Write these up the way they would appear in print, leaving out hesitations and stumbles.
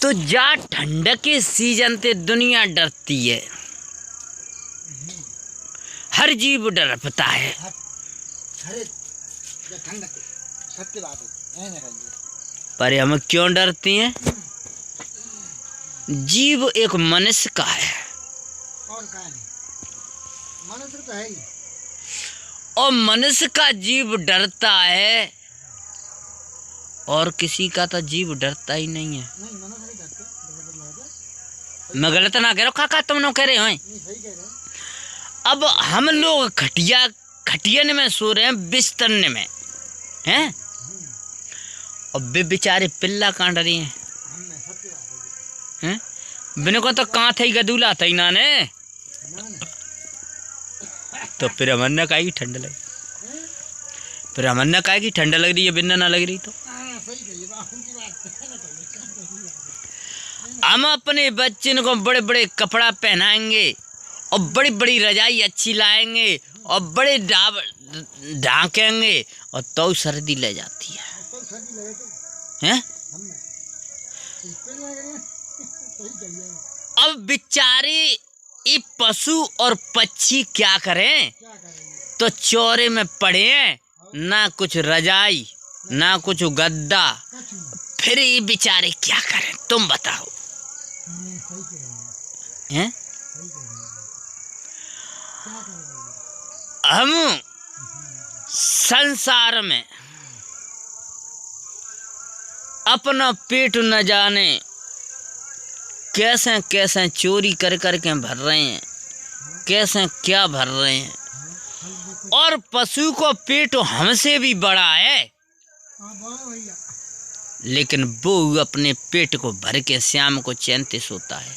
तो जा ठंड के सीजन ते दुनिया डरती है, हर जीव डरता है। पर हम क्यों डरती हैं? जीव एक मनुष्य का है और का नहीं, मनुष्य तो है ही। और मनुष्य का जीव डरता है और किसी का तो जीव डरता ही नहीं है। नहीं, मनुष्य नहीं डरते। मैं गलत ना कह रहा हूँ काका, तुम ना कह रहे हो। नहीं, सही कह रहे हैं। अब हम लोग खटियन में सो रहे हैं, बिस्तरने में हैं, और वे बेचारे पिल्ला कांड रही हैं। बिन को तो कांथ ही गदूला था ना ने, तो फिर हमने कहा कि ठंड लगी, फिर हमने कहा कि ठंड लग रही है, बिन ना लग रही तो हम अपने बच्चों को बड़े बड़े कपड़ा पहनाएंगे और बड़ी बड़ी रजाई अच्छी लाएंगे और बड़े ढांकेंगे और तो सर्दी ले जाती है। अब बेचारे ये पशु और पक्षी क्या करें? तो चौरे में पड़े हैं, ना कुछ रजाई ना कुछ गद्दा, फिर ये बेचारे क्या करें? तुम बताओ। हैं? हम संसार में अपना पेट न जाने कैसे कैसे चोरी कर कर के भर रहे हैं, कैसे क्या भर रहे हैं। और पशु को पेट हमसे भी बड़ा है, लेकिन वो अपने पेट को भर के शाम को चैन से सोता है।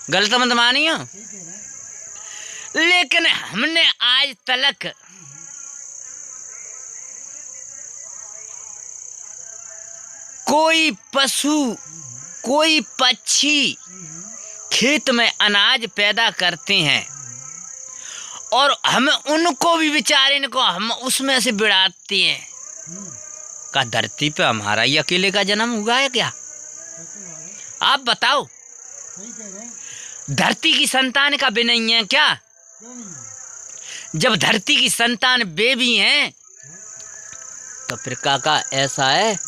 गलत मत मानियो, लेकिन हमने आज तक कोई पशु कोई पक्षी खेत में अनाज पैदा करते हैं और हम उनको भी बेचारे को हम उसमें से बिड़ाते हैं। का धरती पे हमारा ही अकेले का जन्म हुआ है क्या? आप बताओ। धरती की संतान का भी नहीं है क्या? जब धरती की संतान बेबी हैं तो फिर काका ऐसा है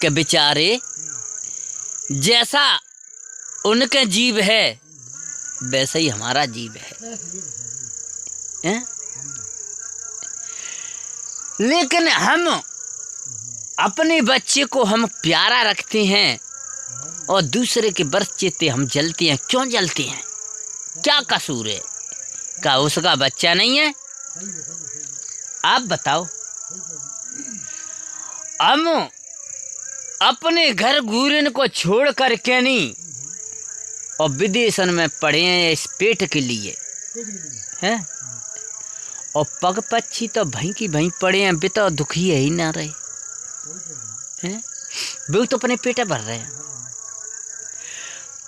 कि बेचारे जैसा उनका जीव है वैसा ही हमारा जीव है? लेकिन हम अपने बच्चे को हम प्यारा रखते हैं और दूसरे के बच्चे ते हम जलते हैं। क्यों जलते हैं? क्या कसूर है? क्या उसका बच्चा नहीं है? आप बताओ। हम अपने घर घूरन को छोड़ कर के नहीं और विदेशन में पढ़े हैं इस पेट के लिए हैं, और पग पक्षी तो भई की भई पड़े हैं, बेटा दुखी है ही ना रहे हैं, वो तो अपने पेट भर रहे हैं।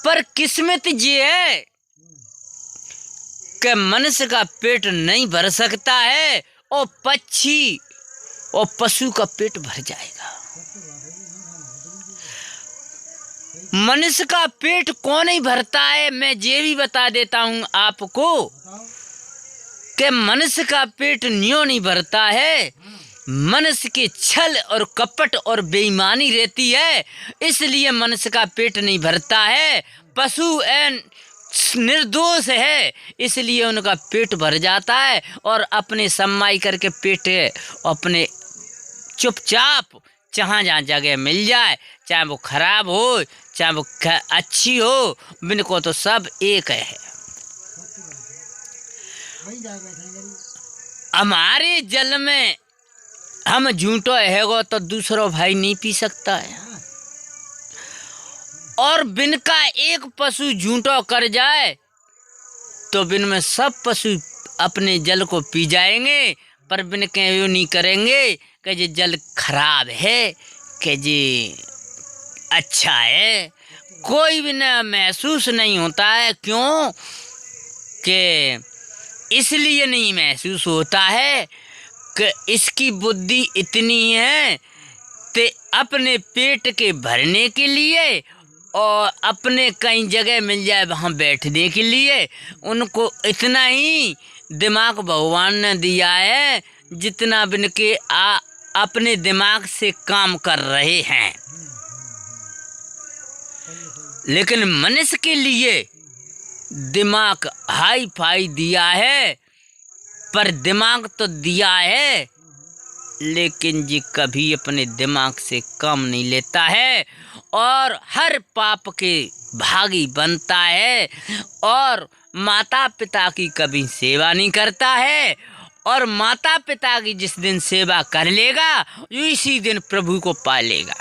पर किस्मत ये है कि मनुष्य का पेट नहीं भर सकता है और पक्षी और पशु का पेट भर जाएगा। मनुष्य का पेट कौन नहीं भरता है? मैं ये भी बता देता हूं आपको कि मनुष्य का पेट न्यों नहीं भरता है। मनुष्य के छल और कपट और बेईमानी रहती है, इसलिए मनुष्य का पेट नहीं भरता है। पशु निर्दोष है, इसलिए उनका पेट भर जाता है और अपने सम्माई करके पेट अपने चुपचाप जहाँ जहाँ जगह मिल जाए, चाहे वो खराब हो चाहे वो अच्छी हो, बिन को तो सब एक है। हमारे जल में हम झूठो हैगो तो दूसरो भाई नहीं पी सकता है, और बिन का एक पशु झूठो कर जाए तो बिन में सब पशु अपने जल को पी जाएंगे। पर बिन के यूँ नहीं करेंगे कि ये जल खराब है कि ये अच्छा है। कोई भी न महसूस नहीं होता है। क्यों? कि इसलिए नहीं महसूस होता है कि इसकी बुद्धि इतनी है ते अपने पेट के भरने के लिए और अपने कई जगह मिल जाए वहाँ बैठने के लिए उनको इतना ही दिमाग भगवान ने दिया है जितना बिन के अपने दिमाग से काम कर रहे हैं। लेकिन मनुष्य के लिए दिमाग हाई फाई दिया है, पर दिमाग तो दिया है लेकिन जी कभी अपने दिमाग से काम नहीं लेता है और हर पाप के भागी बनता है और माता पिता की कभी सेवा नहीं करता है। और माता पिता की जिस दिन सेवा कर लेगा इसी दिन प्रभु को पा लेगा।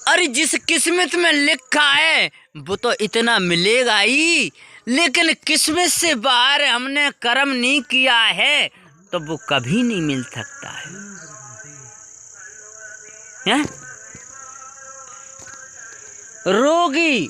अरे जिस किस्मत में लिखा है वो तो इतना मिलेगा ही, लेकिन किस्मत से बाहर हमने कर्म नहीं किया है तो वो कभी नहीं मिल सकता है। रोगी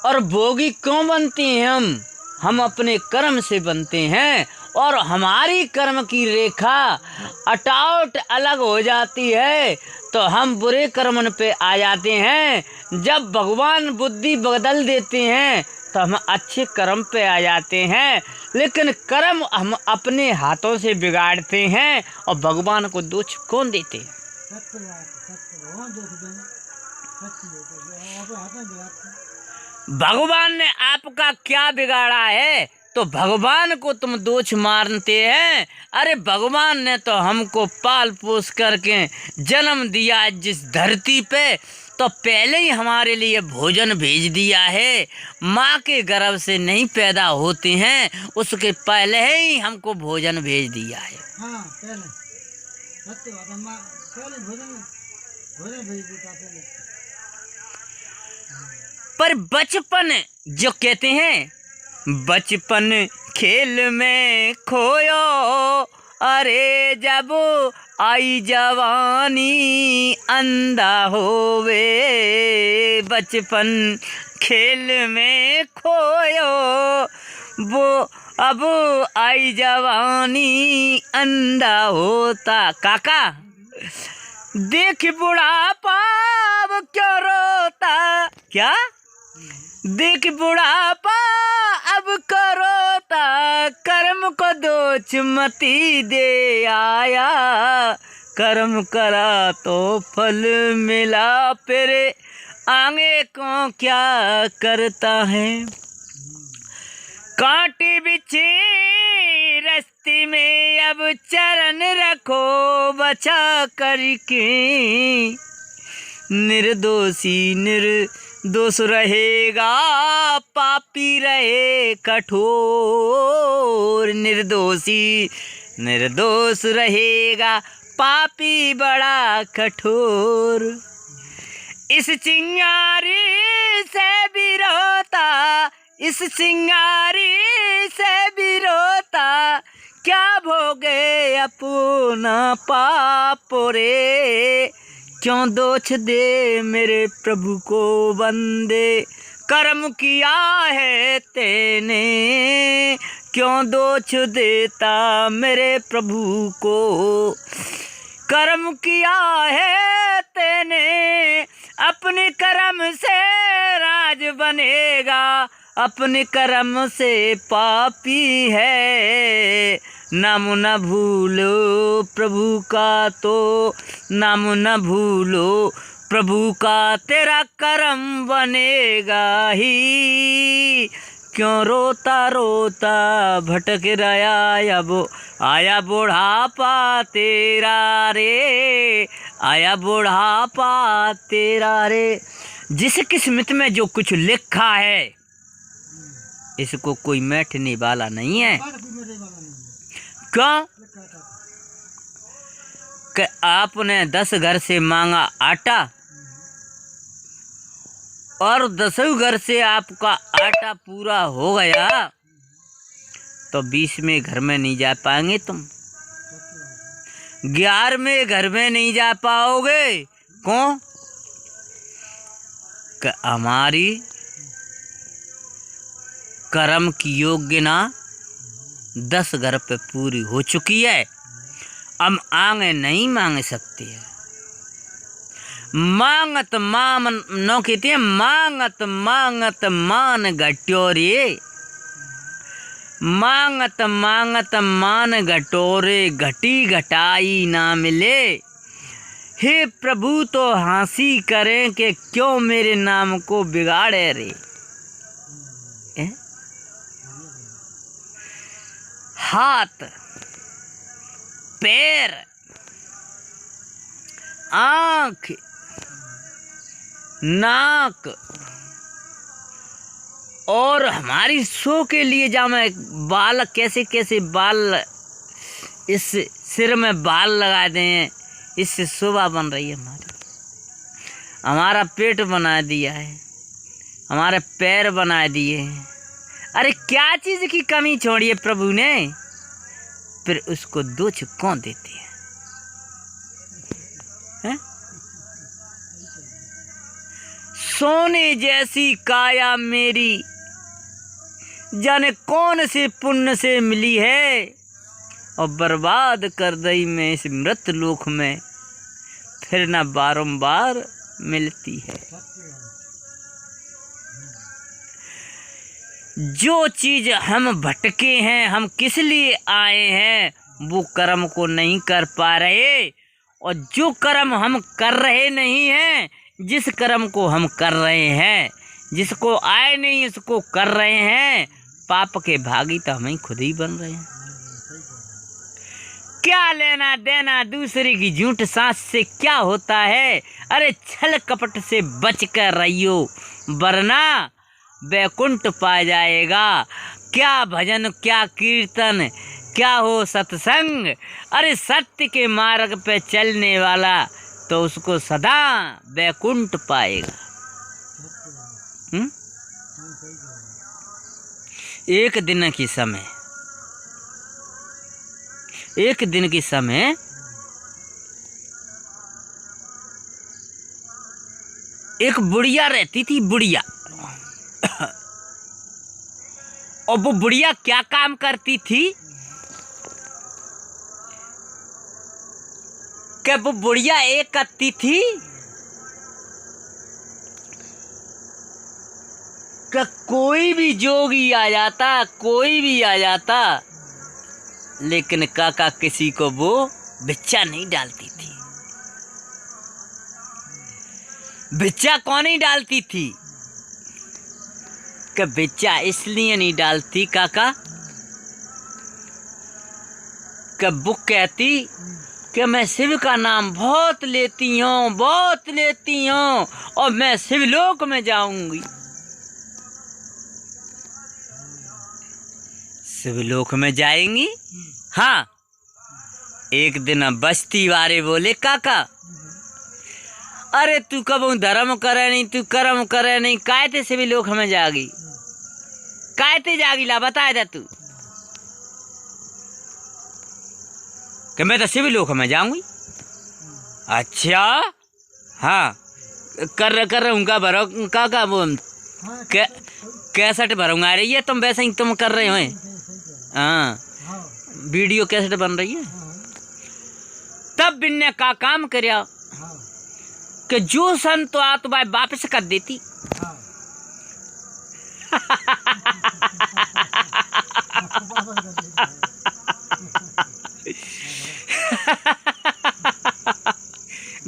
और भोगी क्यों बनते हैं? हम अपने कर्म से बनते हैं और हमारी कर्म की रेखा अटाउट अलग हो जाती है तो हम बुरे कर्म पे आ जाते हैं। जब भगवान बुद्धि बदल देते हैं तो हम अच्छे कर्म पे आ जाते हैं, लेकिन कर्म हम अपने हाथों से बिगाड़ते हैं और भगवान को दोष कौन देते हैं? भगवान ने आपका क्या बिगाड़ा है तो भगवान को तुम दोष मारते हैं? अरे भगवान ने तो हमको पाल पोस करके जन्म दिया जिस धरती पे, तो पहले ही हमारे लिए भोजन भेज दिया है। माँ के गर्भ से नहीं पैदा होते हैं, उसके पहले ही हमको भोजन भेज दिया है। हाँ, पहले भोजन भेज देता पहले। पर बचपन जो कहते हैं, बचपन खेल में खोयो, अरे जब आई जवानी अंधा होवे। बचपन खेल में खोयो, वो अब आई जवानी अंधा होता। काका देख बुढ़ापा अब क्यों रोता? क्या देख बुढ़ापा अब करोता, कर्म को दोष मती दे आया। कर्म करा तो फल मिला, फिर आगे को क्या करता है। कांटे बिछे रस्ते में अब चरण रखो बचा करके। निर्दोषी निर्दोष रहेगा, पापी रहे कठोर। निर्दोषी निर्दोष रहेगा, पापी बड़ा कठोर। इस चिंगारी से भी रोता, इस चिंगारी से भी रोता, क्या भोगे अपना पाप रे। क्यों दोष दे मेरे प्रभु को बंदे, कर्म किया है तेने। क्यों दोष देता मेरे प्रभु को, कर्म किया है तेने। अपने कर्म से राज बनेगा, अपने कर्म से पापी है। नाम न भूलो प्रभु का, तो नाम न भूलो प्रभु का, तेरा कर्म बनेगा ही। क्यों रोता रोता भटक रहा, अब आया बुढ़ापा तेरा रे। आया बुढ़ापा तेरा रे। जिस किस्मत में जो कुछ लिखा है इसको कोई मैटने वाला नहीं है। क्यों कि आपने 10 घर से मांगा आटा और 10 घर से आपका आटा पूरा हो गया तो 20वें घर में नहीं जा पाएंगे तुम, 11वें घर में नहीं जा पाओगे। क्यों कि हमारी कर्म की योग्यता 10 घर पे पूरी हो चुकी है। हम आगे नहीं मांग सकते हैं। मांगत मान नो कहते हैं, मांगत मांगत मान घट्यो रे, मांगत मांगत मान घटो रे, घटी घटाई ना मिले। हे प्रभु तो हंसी करें कि क्यों मेरे नाम को बिगाड़े रे। हाथ पैर आँख नाक और हमारी सो के लिए जामे बाल, कैसे कैसे बाल, इस सिर में बाल लगा दें, इससे शोभा बन रही है हमारी। हमारा पेट बना दिया है, हमारे पैर बना दिए हैं। अरे क्या चीज़ की कमी छोड़ी है प्रभु ने, फिर उसको दोष कौन देते हैं? सोने जैसी काया मेरी, जाने कौन से पुण्य से मिली है, और बर्बाद कर दई मैं इस मृत लोक में, फिर न बारंबार मिलती है। जो चीज हम भटके हैं, हम किस लिए आए हैं, वो कर्म को नहीं कर पा रहे, और जो कर्म हम कर रहे नहीं हैं, जिस कर्म को हम कर रहे हैं, जिसको आए नहीं उसको कर रहे हैं, पाप के भागी तो हम ही खुद ही बन रहे हैं। क्या लेना देना दूसरे की झूठ सांस से क्या होता है? अरे छल कपट से बच कर रहियो, वरना वैकुंठ पा जाएगा। क्या भजन क्या कीर्तन क्या हो सत्संग, अरे सत्य के मार्ग पे चलने वाला तो उसको सदा वैकुंठ पाएगा। एक दिन की समय, एक दिन की समय एक बुढ़िया रहती थी, बुढ़िया। और वो बुढ़िया क्या काम करती थी कि वो बुढ़िया एक करती थी कि कोई भी जोगी आ जाता, कोई भी आ जाता, लेकिन काका किसी को वो भिक्षा नहीं डालती थी। भिक्षा कौन नहीं डालती थी? कि भिक्षा इसलिए नहीं डालती काका कि वो कहती कि मैं शिव का नाम बहुत लेती हूँ, बहुत लेती हूँ, और मैं शिवलोक में जाऊंगी। शिवलोक में जाएंगी? हाँ। एक दिन बस्ती वाले बोले, काका अरे तू कब धर्म करे नहीं, तू कर्म करे नहीं, काय ते शिवलोक में जागी, काय ते जागी, ला बता दे तू। कि मैं तो शिवलोक में जाऊंगी। अच्छा हाँ, कर उनका भरो काका, वो कैसेट भरूंगा आ रही है, तुम वैसे ही तुम कर रहे हो। हाँ, वीडियो कैसेट बन रही है। तब बिन्ने का काम करया कि जो संत आ तो भाई वापस कर देती।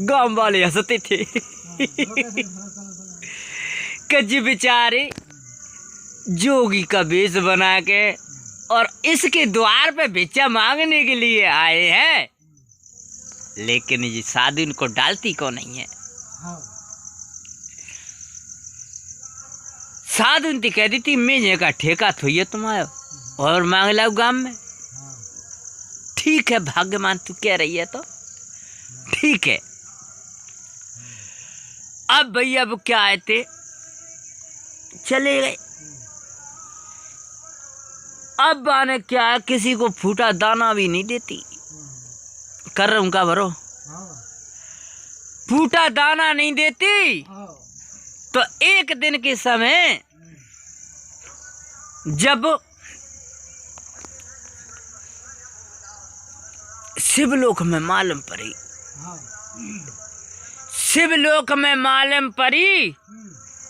गांव वाले हंसते थे कि जी बेचारे जोगी का वेश बना के और इसके द्वार पे भिक्षा मांगने के लिए आए हैं, लेकिन ये साधु इनको डालती को नहीं है। साधु इनती कह दी थी, मैं का ठेका थोई है तुम्हारा और मांग लाओ गांव में। ठीक है भाग्यमान, तू कह रही है तो ठीक है। अब भैया अब क्या आए थे, चले गए। अब आने क्या, किसी को फूटा दाना भी नहीं देती। कर रहा हूं का भरो, फूटा दाना नहीं देती। तो एक दिन के समय शिवलोक में मालूम पड़ी, हाँ शिवलोक में मालूम पड़ी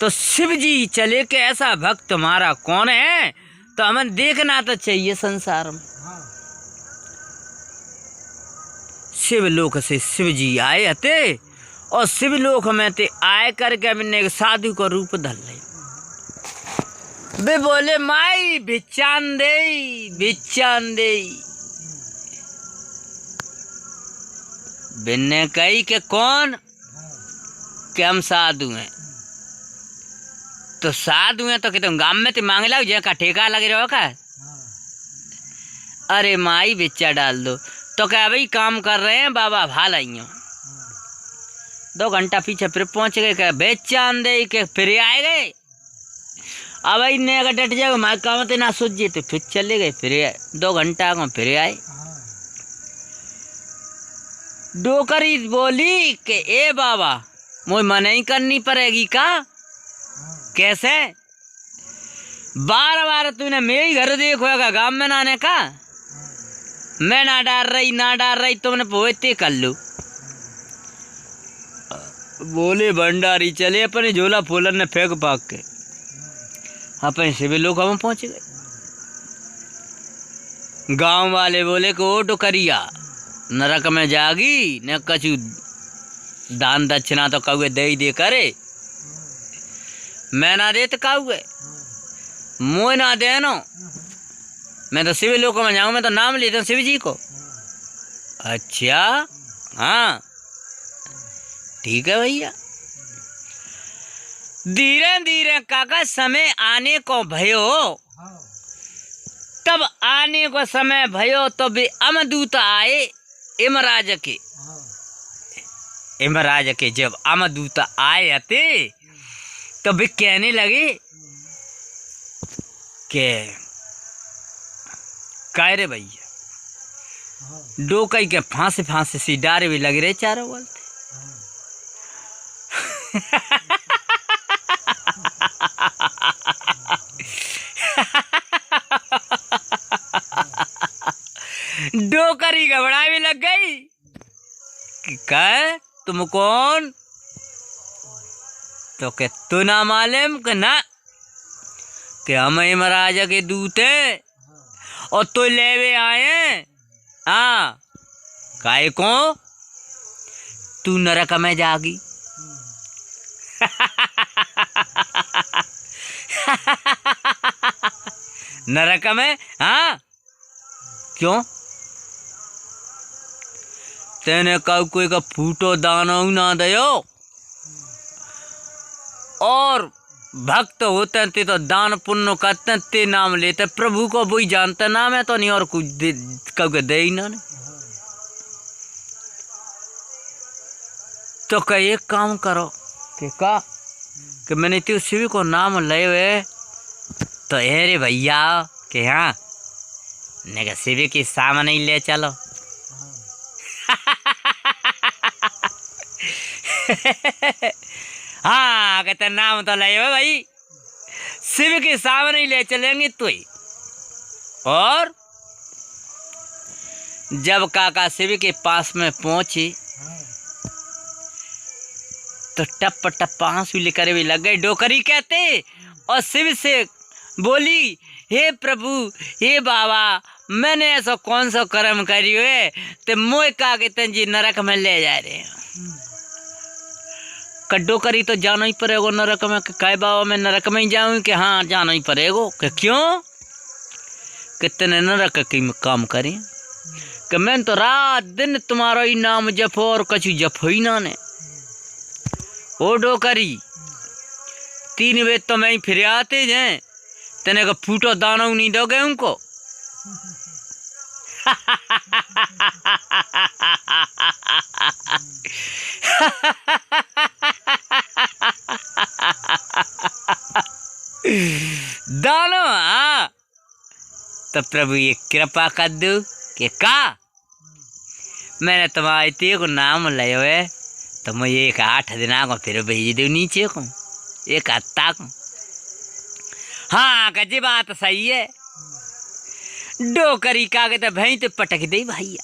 तो शिव जी चले के ऐसा भक्त तुम्हारा कौन है, तो हमें देखना तो चाहिए संसार में। हाँ शिवलोक से शिव जी आए थे और शिवलोक में ते आए करके हमने एक साधु का रूप धर लिया। वे बोले माई भिक्षान दे, भिक्षान दे। बिन्ने कही के कौन, कि हम साधु हैं। तो साधु हैं तो कहते गांव में तो मांगे लग जाए का ठेका लगे रहो का। अरे माई भिक्षा डाल दो, तो क्या भाई काम कर रहे हैं बाबा भाल आई हो। 2 घंटा पीछे फिर पहुंच गए, क्या बेचान दे के फिर आए गए। अब भाई ने अगर डट जाओ हमारे काम तो ना सूझे, तो फिर चले गए, फिर 2 घंटा को फिर आए। डोकरी बोली कि ए बाबा मुझे मनाही करनी पड़ेगी का, कैसे? बार बार तूने मेरे घर देखोगा गांव में नाने का, मैं ना डाल रही तुमने पोते कर लो। बोले भंडारी चले अपने झोला फूलन ने फेंक पाक के अपने शिवलोक में पहुंच गए। गांव वाले बोले को ओ डोकरिया नरक में जागी न कछु दान दक्षिणा तो कौए दे ही दे करे, मैं ना दे तो कौए मोह ना देनो, मैं तो शिवलोक में जाऊँ, मैं तो नाम लेता हूँ शिव जी को। अच्छा हाँ ठीक है भैया। धीरे धीरे काका समय आने को भयो, तब आने को समय भयो तो भी अमदूत आए इमराज के। इमराज के जब अमदूत आए थे तो भी कहने लगे के कह रे भैया डोकई के फांसे फांसे सी डारे भी लग रहे चारों बोलते। डोकरी घबरा भी लग गई कि कह तुम कौन, तो के तू ना मालूम कि ना कि हम महाराज के दूत हैं और तो लेवे आए। हाँ काय को तू नरक में जागी। नरक में? हाँ क्यों? तेने कऊ कोई का फूटो दाना ना दयो, और भक्त होते थे तो दान पुण्य करते ते नाम लेते प्रभु को वही जानते, नाम है तो नहीं और कुछ कऊ दे ही ना। तो कह एक काम करो कि का कि मैंने तो शिव को नाम ले हुए तो अरे भैया कि हाँ ने शिव के सामने ही ले चलो। हाँ कहते नाम तो ले भाई, शिव के सामने ही ले चलेंगे तो ही। और जब काका शिव के पास में पहुंचे तो टप टप आंसू लेकर भी लग गए। डोकरी कहते और शिव से बोली हे प्रभु हे बाबा मैंने ऐसा कौन सा कर्म करी हुए तो मोह का कहते जी नरक में ले जा रहे हैं। कड्डो करी तो जाना ही पड़ेगा नरक में। कहे बाबा मैं नरक में ही जाऊँ कि हाँ जाना ही पड़ेगा। कि क्यों? कितने नरक की काम करें कि मैं तो रात दिन तुम्हारा ही नाम जपो और कछु जपो ही ना ने। ओ डोकरी 3 बजे तो मैं ही फिर आते जाए तेने का फूटो दाना नहीं दोगे उनको। दानो हाँ तो प्रभु ये कृपा कर दो कि का मैंने तुम्हारे ते को नाम ले हुए तो मुझे 8 दिन को फिर भेज दो नीचे को 1 हफ्ता को। हाँ कजी बात सही है। डोकरी का कहते भाई तो पटक दे भैया।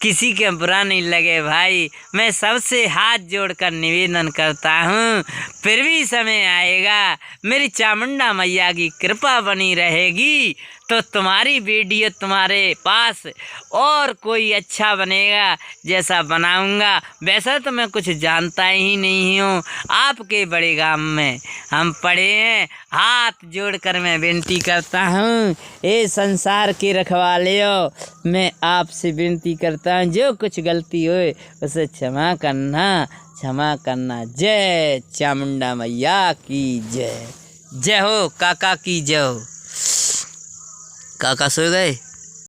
किसी के बुरा नहीं लगे भाई। मैं सबसे हाथ जोड़कर निवेदन करता हूँ, फिर भी समय आएगा, मेरी चामुंडा मैया की कृपा बनी रहेगी तो तुम्हारी वीडियो तुम्हारे पास और कोई अच्छा बनेगा जैसा बनाऊंगा। वैसा तो मैं कुछ जानता ही नहीं हूँ, आपके बड़े गांव में हम पढ़े हैं। हाथ जोड़कर मैं विनती करता हूँ, ए संसार के रखवालियों, मैं आपसे विनती करता हूँ जो कुछ गलती होए उसे क्षमा करना। जय चामुंडा मैया की जय। जय हो काका की जय हो। काका सो गए।